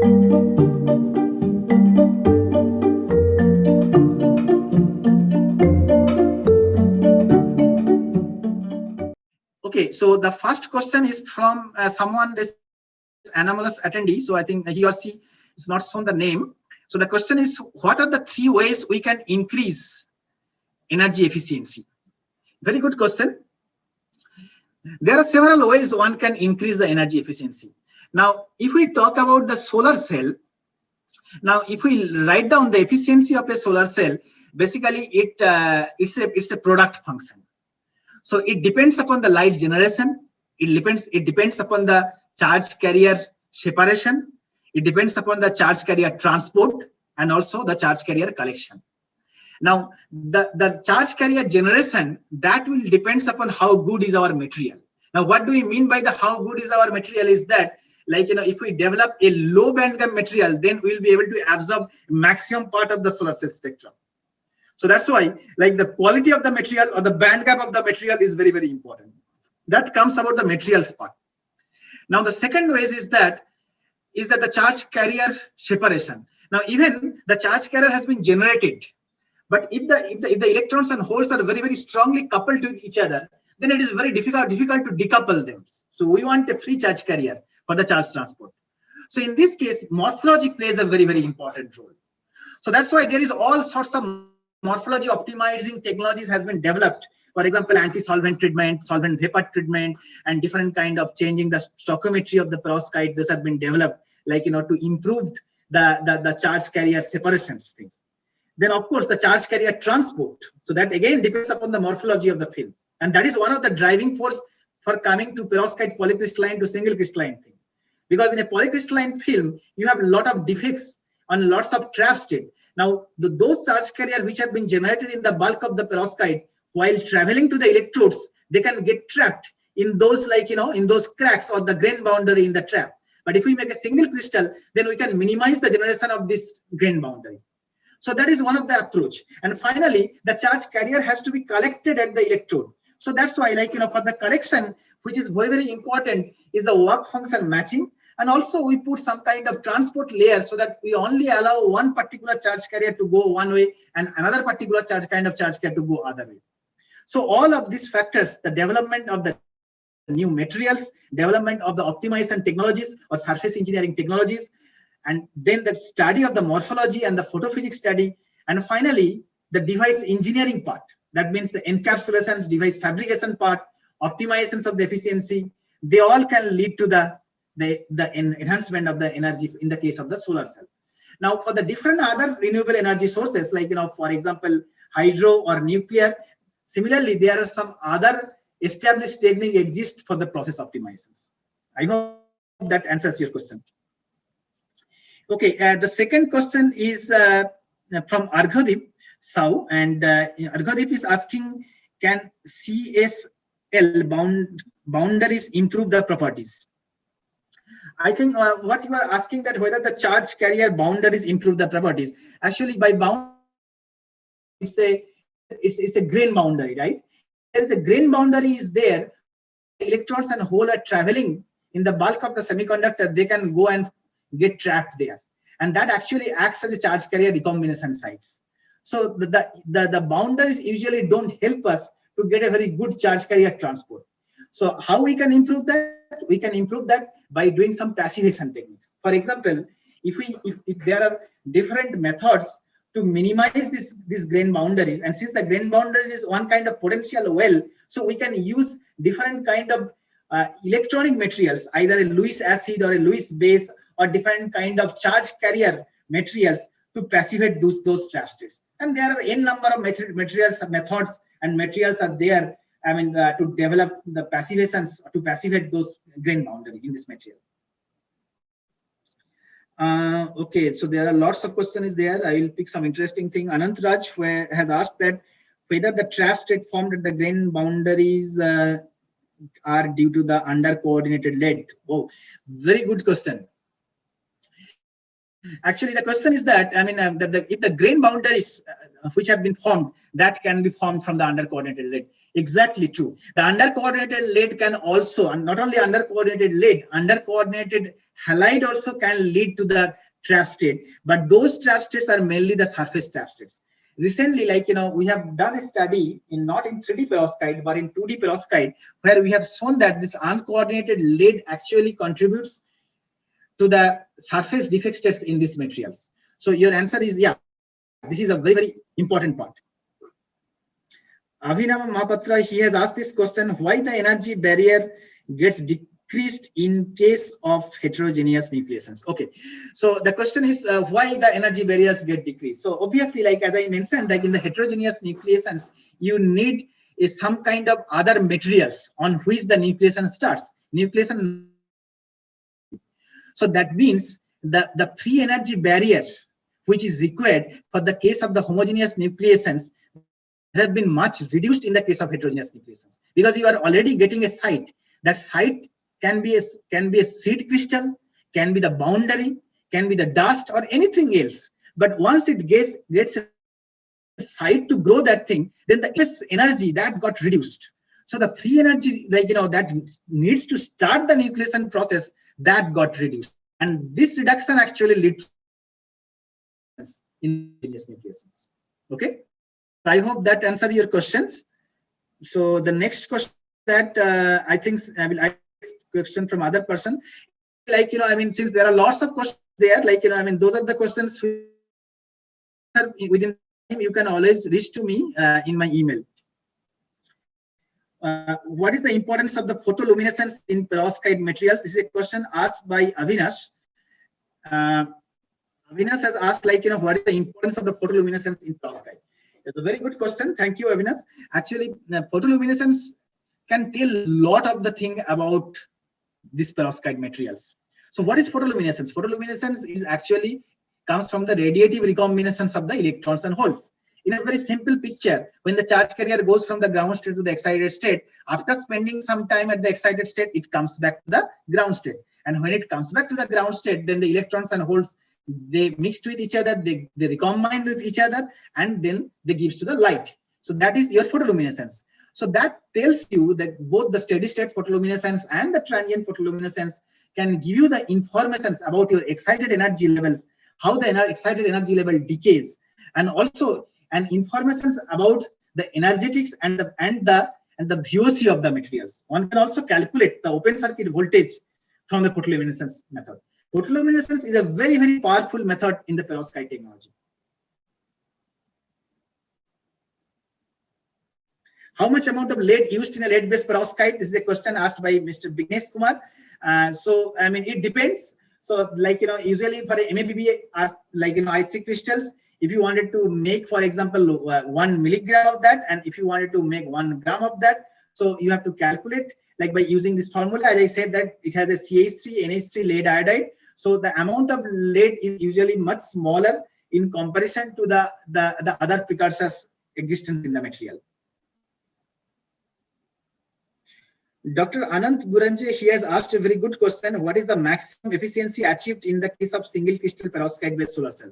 Okay, so the first question is from someone, this anomalous attendee. So I think he or she is not shown the name. So the question is, what are the 3 ways we can increase energy efficiency? Very good question. There are several ways one can increase the energy efficiency. Now, if we talk about the solar cell, now if we write down the efficiency of a solar cell, basically it's a product function. So it depends upon the light generation. It depends upon the charge carrier separation. It depends upon the charge carrier transport and also the charge carrier collection. Now, the charge carrier generation, that will depends upon how good is our material. Now, what do we mean by the how good is our material is that, like, if we develop a low bandgap material, then we'll be able to absorb maximum part of the solar cell spectrum. So that's why, like, the quality of the material or the band gap of the material is very, very important. That comes about the materials part. Now, the second way is that the charge carrier separation. Now, even the charge carrier has been generated, but if the electrons and holes are very, very strongly coupled with each other, then it is very difficult to decouple them. So we want a free charge carrier for the charge transport. So in this case, morphology plays a very, very important role. So that's why there is all sorts of morphology optimizing technologies has been developed. For example, anti-solvent treatment, solvent vapor treatment, and different kind of changing the stoichiometry of the perovskite. This have been developed, like, to improve the charge carrier separations things. Then of course the charge carrier transport. So that again depends upon the morphology of the film, and that is one of the driving force for coming to perovskite polycrystalline to single crystalline thing. Because in a polycrystalline film, you have a lot of defects and lots of trap state. Now, those charge carrier which have been generated in the bulk of the perovskite, while traveling to the electrodes, they can get trapped in those, like, in those cracks or the grain boundary in the trap. But if we make a single crystal, then we can minimize the generation of this grain boundary. So that is one of the approach. And finally, the charge carrier has to be collected at the electrode. So that's why, like, for the collection, which is very, very important, is the work function matching. And also we put some kind of transport layer so that we only allow one particular charge carrier to go one way and another particular charge carrier to go other way. So all of these factors, the development of the new materials, development of the optimization technologies or surface engineering technologies, and then the study of the morphology and the photophysics study, and finally the device engineering part. That means the encapsulations, device fabrication part, optimizations of the efficiency, they all can lead to the enhancement of the energy in the case of the solar cell. Now, for the different other renewable energy sources, like, for example, hydro or nuclear, similarly, there are some other established technique exist for the process optimizations. I hope that answers your question. Okay, the second question is from Arghadip Sau, and Arghadip is asking, can CSL boundaries improve the properties? I think what you are asking, that whether the charge carrier boundaries improve the properties. Actually, by boundary, it's a grain boundary, right? There is a grain boundary is there. Electrons and hole are traveling in the bulk of the semiconductor. They can go and get trapped there, and that actually acts as a charge carrier recombination sites. So the boundaries usually don't help us to get a very good charge carrier transport. So how we can improve that? We can improve that by doing some passivation techniques. For example, if there are different methods to minimize these grain boundaries, and since the grain boundaries is one kind of potential well, so we can use different kind of electronic materials, either a Lewis acid or a Lewis base, or different kind of charge carrier materials to passivate those trap states. And there are n number of methods and materials are there, I mean, to develop the passivations to passivate those grain boundary in this material. Okay, so there are lots of questions there. I will pick some interesting thing. Anant Raj has asked that whether the trap state formed at the grain boundaries are due to the under coordinated lead. Oh, very good question. Actually, the question is that, I mean, if the grain boundaries which have been formed, that can be formed from the under-coordinated lead. Exactly true. The under-coordinated lead can also, and not only under-coordinated lead, under-coordinated halide also can lead to the trash state. But those trash states are mainly the surface trash states. Recently, like, we have done a study in not in 3D perovskite, but in 2D perovskite, where we have shown that this uncoordinated lead actually contributes to the surface defect states in these materials. So your answer is, yeah, this is a very, very important part. Avinav Mahapatra, he has asked this question: why the energy barrier gets decreased in case of heterogeneous nucleations? Okay, so the question is why the energy barriers get decreased. So obviously, like as I mentioned, like in the heterogeneous nucleations, you need some kind of other materials on which the nucleation starts. Nucleation. So that means the free energy barrier which is required for the case of the homogeneous nucleations has been much reduced in the case of heterogeneous nucleations, because you are already getting a site. That site can be a seed crystal, can be the boundary, can be the dust or anything else. But once it gets a site to grow that thing, then the energy that got reduced. So the free energy, like, that needs to start the nucleation process, that got reduced. And this reduction actually leads in nucleations. Okay. I hope that answered your questions. So the next question that I think I will ask question from other person, like, I mean, since there are lots of questions there, like, I mean, those are the questions within you can always reach to me in my email. What is the importance of the photoluminescence in perovskite materials? This is a question asked by Avinash. Avinash has asked, like, what is the importance of the photoluminescence in perovskite? It's a very good question. Thank you, Avinash. Actually, photoluminescence can tell a lot of the thing about these perovskite materials. So what is photoluminescence? Photoluminescence is actually comes from the radiative recombination of the electrons and holes. In a very simple picture, when the charge carrier goes from the ground state to the excited state, after spending some time at the excited state, it comes back to the ground state. And when it comes back to the ground state, then the electrons and holes, they mix with each other, they recombine with each other, and then they gives to the light. So that is your photoluminescence. So that tells you that both the steady state photoluminescence and the transient photoluminescence can give you the information about your excited energy levels, how the excited energy level decays, and also an information about the energetics and the VOC of the materials. One can also calculate the open circuit voltage from the photoluminescence method. Photoluminescence is a very, very powerful method in the perovskite technology. How much amount of lead used in a lead-based perovskite? This is a question asked by Mr. Bignesh Kumar. So, I mean, it depends. So, like, usually for a MAPB, like, I3 crystals, if you wanted to make, for example, 1 milligram of that, and if you wanted to make 1 gram of that, so you have to calculate, like, by using this formula. As I said, that it has a CH3, NH3 lead iodide. So the amount of lead is usually much smaller in comparison to the other precursors existent in the material. Dr. Anant Guranje, he has asked a very good question. What is the maximum efficiency achieved in the case of single crystal perovskite based solar cell?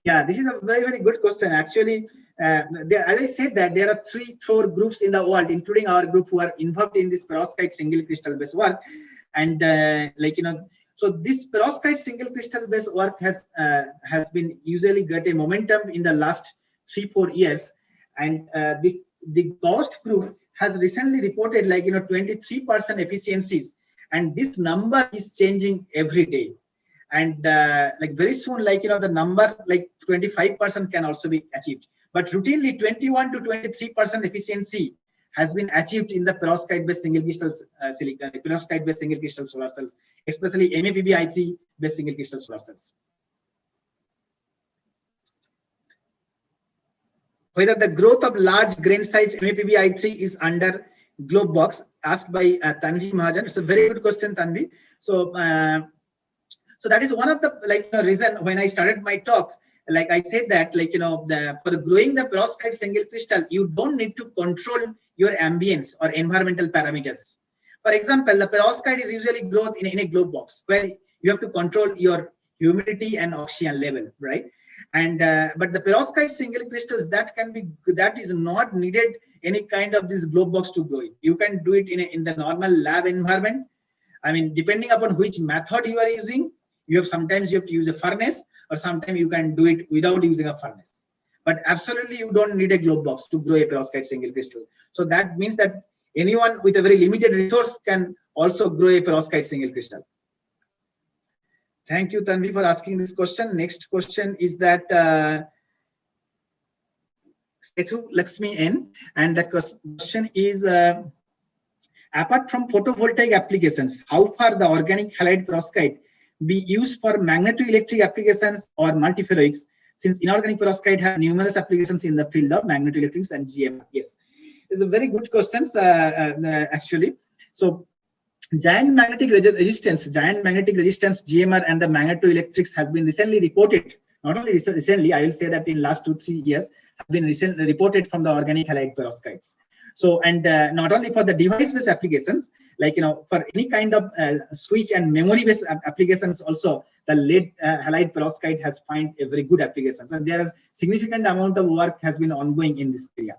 Yeah, this is a very, very good question. Actually, as I said, that there are 3-4 groups in the world, including our group, who are involved in this perovskite single crystal based work. And so this perovskite single crystal based work has been usually get a momentum in the last 3-4 years. And the Ghost group has recently reported, like, 23% efficiencies, and this number is changing every day. And like very soon, like, the number like 25% can also be achieved. But routinely 21 to 23% efficiency has been achieved in the perovskite based single crystal silicon, perovskite based single crystal solar cells, especially MAPB I3 based single crystal solar cells. Whether the growth of large grain size MAPB I3 is under globe box, asked by Tanvi Mahajan. It's a very good question, Tanvi. So, so that is one of the reason when I started my talk, like I said that, like, for growing the perovskite single crystal, you don't need to control your ambience or environmental parameters. For example, the perovskite is usually grown in a globe box where you have to control your humidity and oxygen level, right? And but the perovskite single crystals, that is not needed any kind of this globe box to grow it. You can do it in the normal lab environment. I mean, depending upon which method you are using, sometimes you have to use a furnace, or sometimes you can do it without using a furnace. But absolutely, you don't need a globe box to grow a perovskite single crystal. So that means that anyone with a very limited resource can also grow a perovskite single crystal. Thank you, Tanvi, for asking this question. Next question is that Sethu Lakshmi N, and the question is, apart from photovoltaic applications, how far the organic halide perovskite be used for magnetoelectric applications or multiferroics, since inorganic perovskite have numerous applications in the field of magnetoelectrics and GMR? Yes, it's a very good question, actually. So giant magnetic resistance, GMR, and the magnetoelectrics has been recently reported. Not only recently, I will say that in last 2-3 years have been recently reported from the organic halide perovskites. So, and not only for the device-based applications, like, for any kind of switch and memory-based applications also, the lead halide perovskite has found a very good applications, and there is significant amount of work has been ongoing in this area.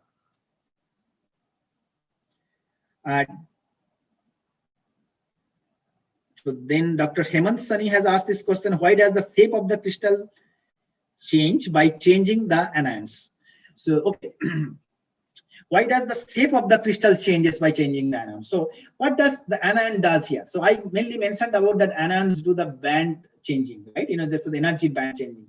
So then Dr. Hemant Sani has asked this question: why does the shape of the crystal change by changing the anions? So, okay. Why does the shape of the crystal changes by changing the anion? So what does the anion does here? So I mainly mentioned about that anions do the band changing, right? This is the energy band changing.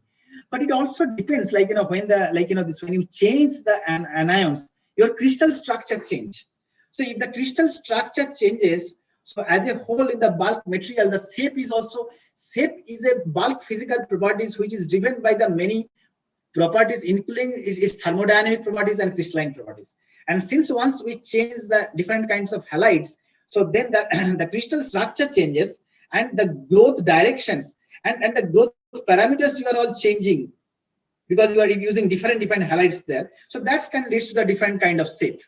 But it also depends, like, when when you change the anions, your crystal structure change. So if the crystal structure changes, so as a whole in the bulk material, the shape is a bulk physical properties which is driven by the many properties, including its thermodynamic properties and crystalline properties. And since once we change the different kinds of halides, so then the crystal structure changes, and the growth directions and the growth parameters you are all changing, because you are using different halides there. So that can lead to the different kind of shape.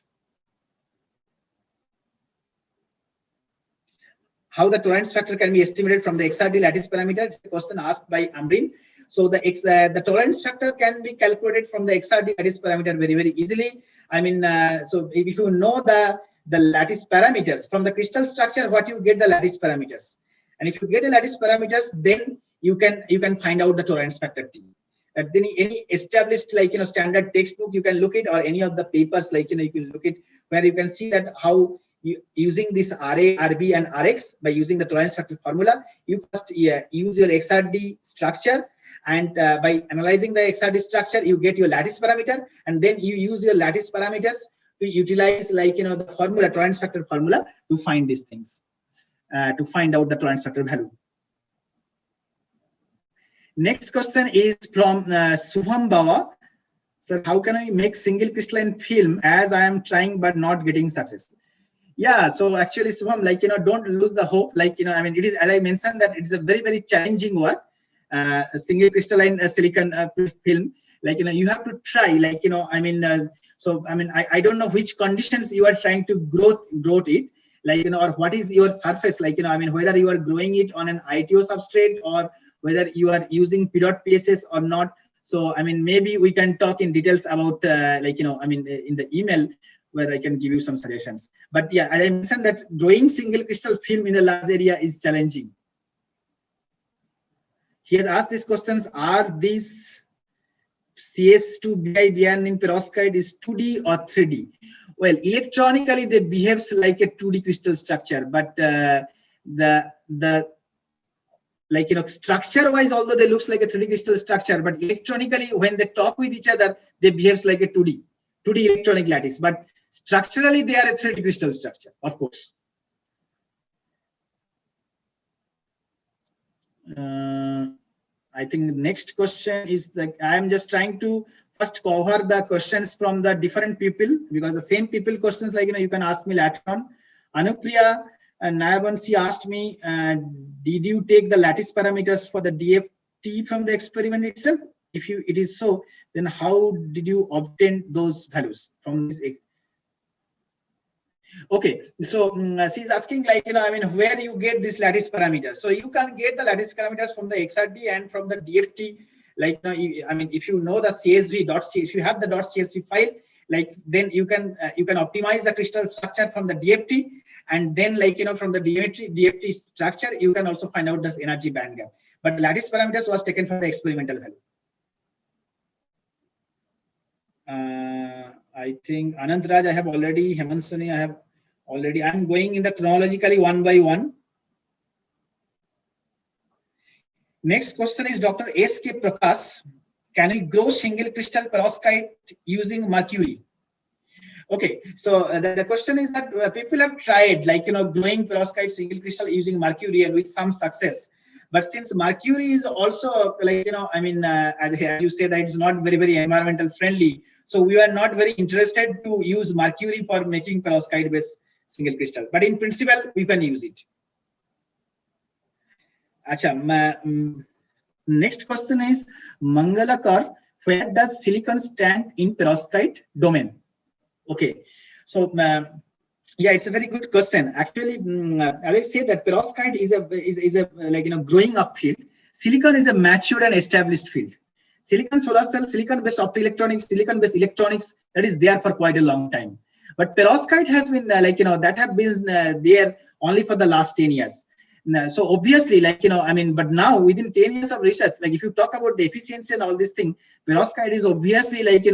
How the tolerance factor can be estimated from the XRD lattice parameter? It's a question asked by Amrin. So the tolerance factor can be calculated from the XRD lattice parameter very easily. I mean, so if you know the lattice parameters from the crystal structure, what you get the lattice parameters, and if you get the lattice parameters, then you can find out the tolerance factor T. Then any established, like, standard textbook, you can look it, or any of the papers, like, you can look it, where you can see that how using this RA, RB, and RX, by using the tolerance factor formula, you first use your XRD structure, and by analyzing the XRD structure, you get your lattice parameter, and then you use your lattice parameters to utilize, like, the formula, tolerance factor formula, to find these things, to find out the tolerance factor value. Next question is from Subham Bawa. So how can I make single crystalline film, as I am trying but not getting success? Yeah, so actually, Subham, like, don't lose the hope. Like, I mean, it is, as I mentioned, that it's a very challenging work. Single crystalline silicon film, like, you have to try, like, I mean, so I mean, I don't know which conditions you are trying to grow it, like, or what is your surface, like, I mean, whether you are growing it on an ITO substrate, or whether you are using PEDOT PSS or not. So I mean, maybe we can talk in details about like, I mean, in the email, where I can give you some suggestions. But yeah, as I mentioned, that growing single crystal film in a large area is challenging. He has asked these questions: are these CS2BI beyond perovskite is 2D or 3D? Well, electronically they behaves like a 2D crystal structure, but like, structure wise, although they looks like a 3D crystal structure, but electronically, when they talk with each other, they behaves like a 2D electronic lattice, but structurally they are a 3D crystal structure, of course. I think the next question is that I am just trying to first cover the questions from the different people, because the same people questions, like, you can ask me later on. Anupriya and Nayabansi asked me, did you take the lattice parameters for the DFT from the experiment itself? If it is so, then how did you obtain those values from this? Okay, so she's asking like, I mean, where you get this lattice parameters. So you can get the lattice parameters from the XRD and from the DFT. Like, I mean, if you know the CSV.csv, if you have the .csv file, like then you can optimize the crystal structure from the DFT, and then like, from the DFT structure, you can also find out this energy band gap. But lattice parameters was taken from the experimental value. I think Anant Raj, I have already, Hemant Soni, I have already. I'm going in the chronologically one by one. Next question is Dr. S.K. Prakash. Can we grow single crystal perovskite using mercury? Okay, so the question is that people have tried like, growing perovskite single crystal using mercury and with some success. But since mercury is also like, I mean, as you say that it's not very environmental friendly. So we are not very interested to use mercury for making perovskite based single crystal. But in principle, we can use it. Acha, next question is Mangalakar, where does silicon stand in perovskite domain? Okay, so yeah, it's a very good question. Actually, as I say that perovskite is a like, growing up field. Silicon is a matured and established field. Silicon solar cell, silicon based optoelectronics, silicon based electronics, that is there for quite a long time. But perovskite has been like, that have been there only for the last 10 years. So obviously, like, I mean, but now within 10 years of research, like if you talk about the efficiency and all this thing, perovskite is obviously like,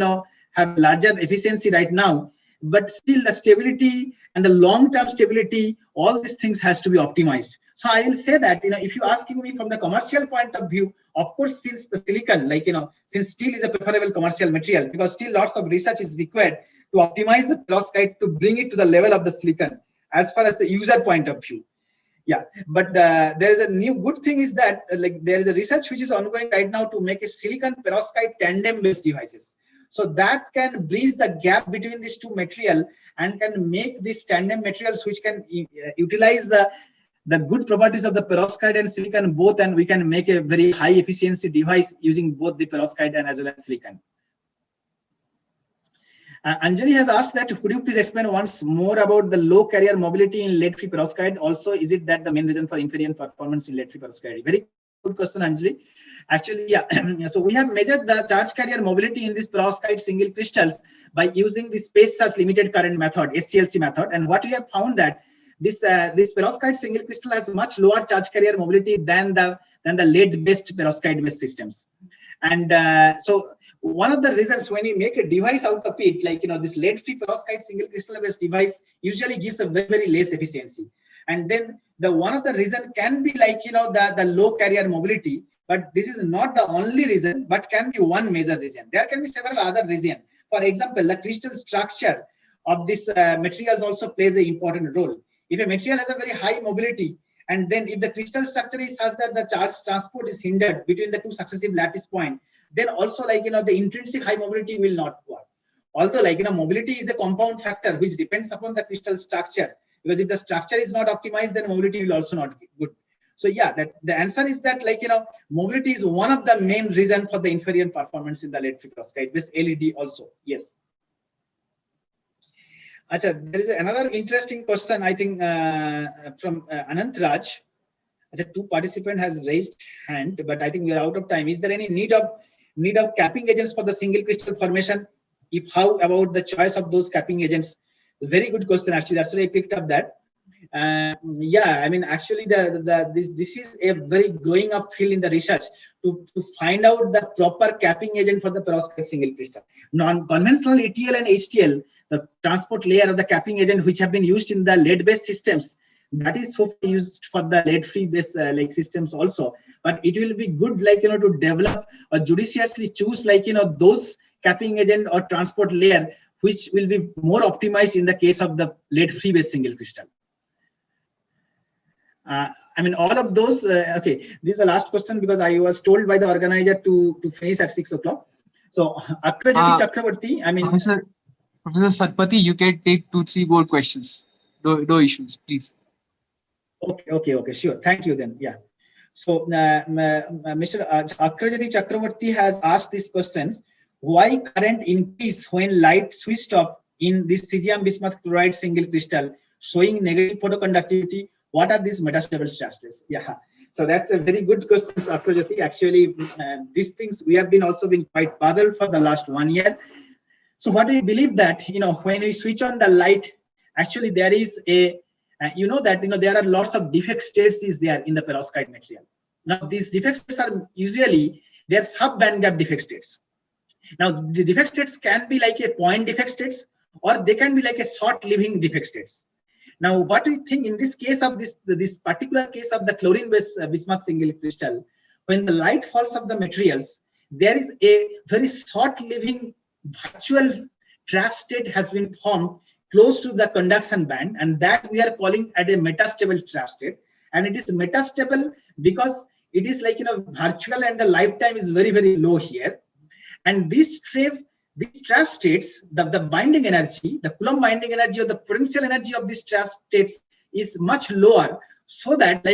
have larger efficiency right now, but still the stability and the long-term stability, all these things has to be optimized. So I will say that, if you asking me from the commercial point of view, of course, since the silicon, like, since steel is a preferable commercial material, because still lots of research is required to optimize the perovskite to bring it to the level of the silicon as far as the user point of view. Yeah, but there is a new good thing is that like there is a research which is ongoing right now to make a silicon perovskite tandem based devices. So that can bridge the gap between these two material and can make these tandem materials which can utilize the good properties of the perovskite and silicon both, and we can make a very high efficiency device using both the perovskite and as well as silicon. Anjali has asked that, could you please explain once more about the low carrier mobility in lead-free perovskite? Also, is it that the main reason for inferior performance in lead-free perovskite? Very good question, Anjali. Actually, yeah. So we have measured the charge carrier mobility in these perovskite single crystals by using the space charge limited current method, SCLC method. And what we have found that this perovskite single crystal has much lower charge carrier mobility than the lead-based perovskite-based systems. And so one of the reasons when you make a device out of it, like, this lead-free perovskite single crystal-based device usually gives a very less efficiency. And then one of the reason can be like, the low carrier mobility, but this is not the only reason, but can be one major reason. There can be several other reasons. For example, the crystal structure of this materials also plays an important role. If a material has a very high mobility, and then if the crystal structure is such that the charge transport is hindered between the two successive lattice points, then also like, the intrinsic high mobility will not work. Although like, mobility is a compound factor which depends upon the crystal structure, because if the structure is not optimized, then mobility will also not be good. So yeah, that the answer is that like, mobility is one of the main reason for the inferior performance in the lead-free perovskite with LED also. Yes. Achha, there is another interesting question, I think, from Anant Raj. Achha, two participant has raised hand, but I think we are out of time. Is there any need of capping agents for the single crystal formation? If how about the choice of those capping agents? Very good question. Actually, that's why I picked up that. Yeah, I mean, actually, this is a very growing up field in the research to find out the proper capping agent for the perovskite single crystal. Non-conventional ETL and HTL, the transport layer of the capping agent which have been used in the lead-based systems, that is so used for the lead-free based like systems also. But it will be good, like, to develop or judiciously choose, like, those capping agent or transport layer which will be more optimized in the case of the lead-free based single crystal. I mean, all of those, okay, this is the last question because I was told by the organizer to finish at 6 o'clock. So, Akrajati Chakravarti, I mean. Professor Satpathy, you can take 2-3 more questions. No issues, please. Okay, sure. Thank you then. Yeah. So, Mr. Akrajati Chakravarti has asked these questions. Why current increase when light switched off in this cesium bismuth chloride single crystal showing negative photoconductivity. What are these metastable strategies? Yeah, so that's a very good question, Afrojyoti. Actually, these things we have been also been quite puzzled for the last 1 year. So what we believe that, when we switch on the light, actually there is a, there are lots of defect states is there in the perovskite material. Now these defect states are usually, they are sub-band gap defect states. Now the defect states can be like a point defect states, or they can be like a short living defect states. Now what we think in this case of this particular case of the chlorine based bismuth single crystal, when the light falls of the materials, there is a very short living virtual trap state has been formed close to the conduction band, and that we are calling at a metastable trap state. And it is metastable because it is like, virtual, and the lifetime is very, very low here. And these trap states, the binding energy, the Coulomb binding energy, or the potential energy of these trap states is much lower, so that,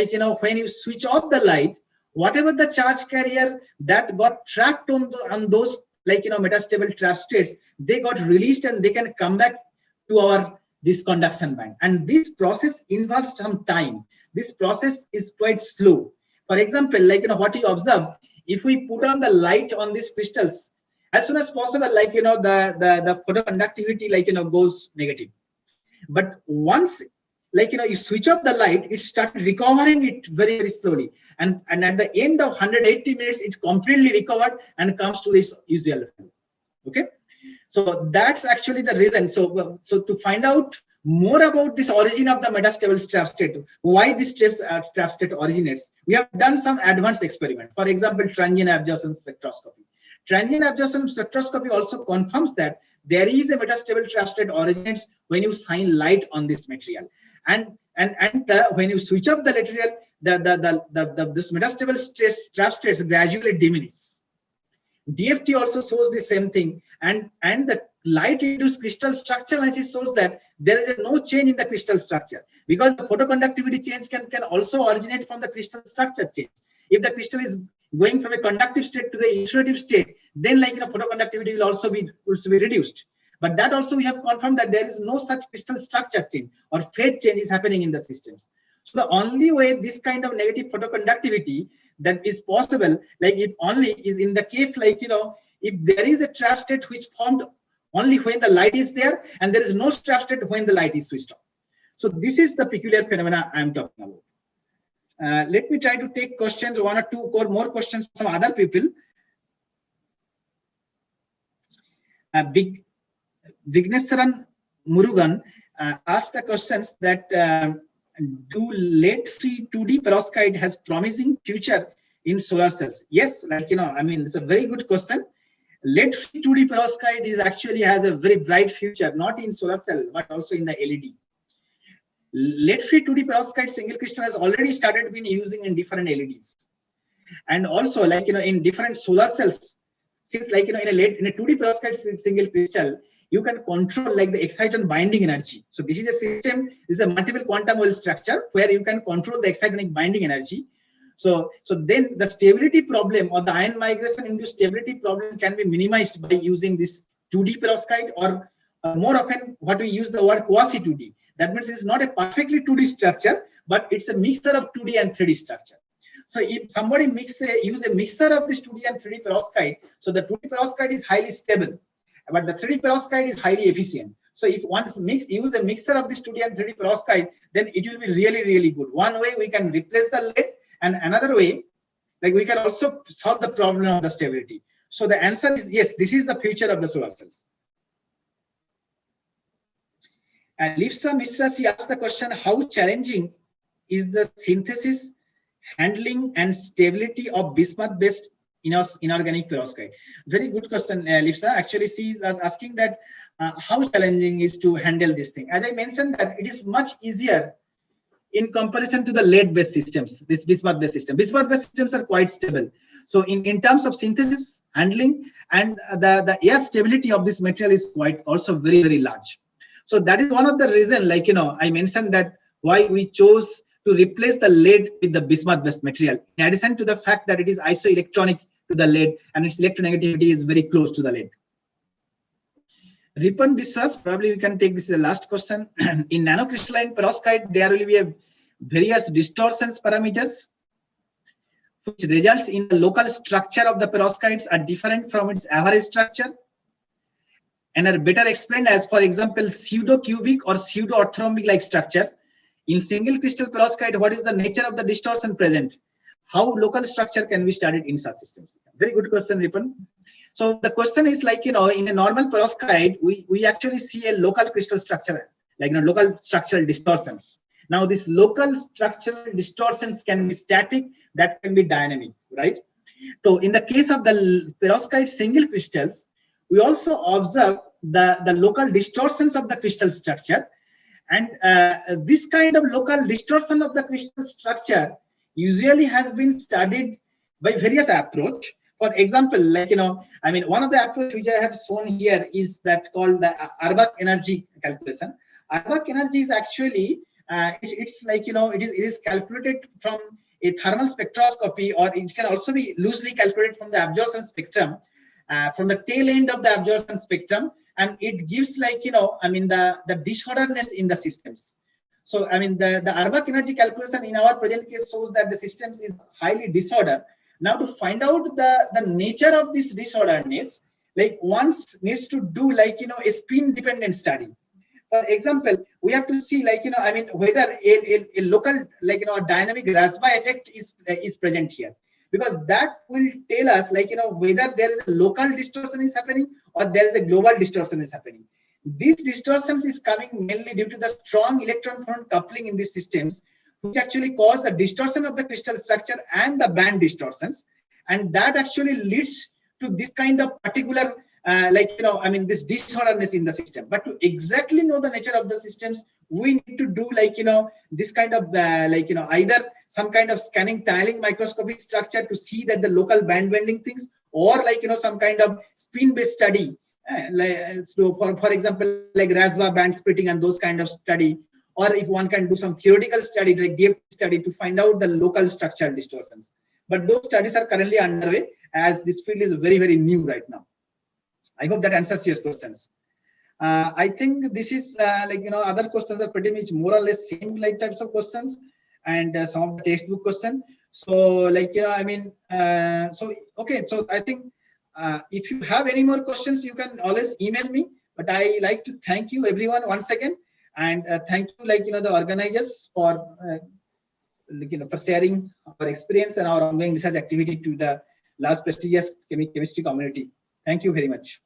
when you switch off the light, whatever the charge carrier that got trapped on those metastable trap states, they got released and they can come back to this conduction band. And this process involves some time. This process is quite slow. For example, what you observe, if we put on the light on these crystals, as soon as possible, the photoconductivity goes negative. But once you switch off the light, it starts recovering it very, very slowly, and at the end of 180 minutes it's completely recovered and comes to its usual level. Okay, so that's actually the reason. So to find out more about this origin of the metastable trap state, why this trap state originates, we have done some advanced experiment. For example, transient absorption spectroscopy. Transient absorption spectroscopy also confirms that there is a metastable trap state originates when you shine light on this material. And when you switch up the material, this metastable trap states gradually diminish. DFT also shows the same thing, and the light induced crystal structure analysis shows that there is no change in the crystal structure, because the photoconductivity change can also originate from the crystal structure change. If the crystal is going from a conductive state to the insulative state, then photoconductivity will also be reduced. But that also we have confirmed that there is no such crystal structure change or phase change is happening in the systems. So the only way this kind of negative photoconductivity that is possible, it only is in the case if there is a trap state which formed only when the light is there, and there is no trap state when the light is switched off. So this is the peculiar phenomena I am talking about. Let me try to take questions, 1 or 2 or more questions from some other people. Vignesaran Murugan asked the questions that do lead-free 2D perovskite has promising future in solar cells? Yes, it's a very good question. Lead-free 2D perovskite is actually has a very bright future, not in solar cell, but also in the LED. Lead-free 2D perovskite single crystal has already started being using in different LEDs. And also in different solar cells, since in a 2D perovskite single crystal, you can control the exciton binding energy. So this is a system, this is a multiple quantum well structure where you can control the exciton binding energy. So then the stability problem or the ion migration induced stability problem can be minimized by using this 2D perovskite, or more often what we use the word quasi 2D. That means it's not a perfectly 2D structure, but it's a mixture of 2D and 3D structure. So if somebody use a mixture of this 2D and 3D perovskite, so the 2D perovskite is highly stable, but the 3D perovskite is highly efficient. So if one use a mixture of this 2D and 3D perovskite, then it will be really, really good. One way we can replace the lead, and another way, we can also solve the problem of the stability. So the answer is yes, this is the future of the solar cells. And Lifsa Mishra, she asked the question, how challenging is the synthesis, handling and stability of bismuth-based inorganic perovskite? Very good question, Lifsa. Actually, she is asking that how challenging is to handle this thing. As I mentioned, that it is much easier in comparison to the lead-based systems, this bismuth-based system. Bismuth-based systems are quite stable. So in terms of synthesis, handling, and the air stability of this material is quite also very, very large. So that is one of the reasons, I mentioned that why we chose to replace the lead with the bismuth-based material, in addition to the fact that it is isoelectronic to the lead and its electronegativity is very close to the lead. Ripan Biswas, probably we can take this as the last question. In nanocrystalline perovskite, there will be a various distortions parameters, which results in the local structure of the perovskites are different from its average structure and are better explained as, for example, pseudo-cubic or pseudo-orthorhombic like structure. In single crystal perovskite, what is the nature of the distortion present? How local structure can be studied in such systems? Very good question, Ripan. So the question is like, in a normal perovskite, we actually see a local crystal structure, like local structural distortions. Now, these local structural distortions can be static, that can be dynamic, right? So in the case of the perovskite single crystals, we also observe the local distortions of the crystal structure. And this kind of local distortion of the crystal structure usually has been studied by various approach. For example, like, one of the approach which I have shown here is that called the Arbach energy calculation. Arbach energy is actually, it's like, it is calculated from a thermal spectroscopy, or it can also be loosely calculated from the absorption spectrum, from the tail end of the absorption spectrum. And it gives like, the disorderness in the systems. So, the Arbach energy calculation in our present case shows that the systems is highly disordered. Now, to find out the nature of this disorderness, like one needs to do like, a spin dependent study. For example, we have to see like, whether a local, like, a dynamic Rasbach effect is present here. Because that will tell us like, whether there is a local distortion is happening or there is a global distortion is happening. These distortions is coming mainly due to the strong electron-proton coupling in these systems, which actually cause the distortion of the crystal structure and the band distortions. And that actually leads to this kind of particular, this disorderness in the system. But to exactly know the nature of the systems, we need to do like, this kind of, either some kind of scanning tunneling microscopic structure to see that the local band bending things, or like, some kind of spin-based study, so for example, like Rasbach band splitting and those kind of study, or if one can do some theoretical study, like DFT study, to find out the local structural distortions. But those studies are currently underway, as this field is very, very new right now. I hope that answers your questions. I think this is other questions are pretty much more or less same like types of questions, and some of the textbook question. So okay. So I think if you have any more questions, you can always email me. But I like to thank you everyone once again, and thank you the organizers for for sharing our experience and our ongoing research activity to the large prestigious chemistry community. Thank you very much.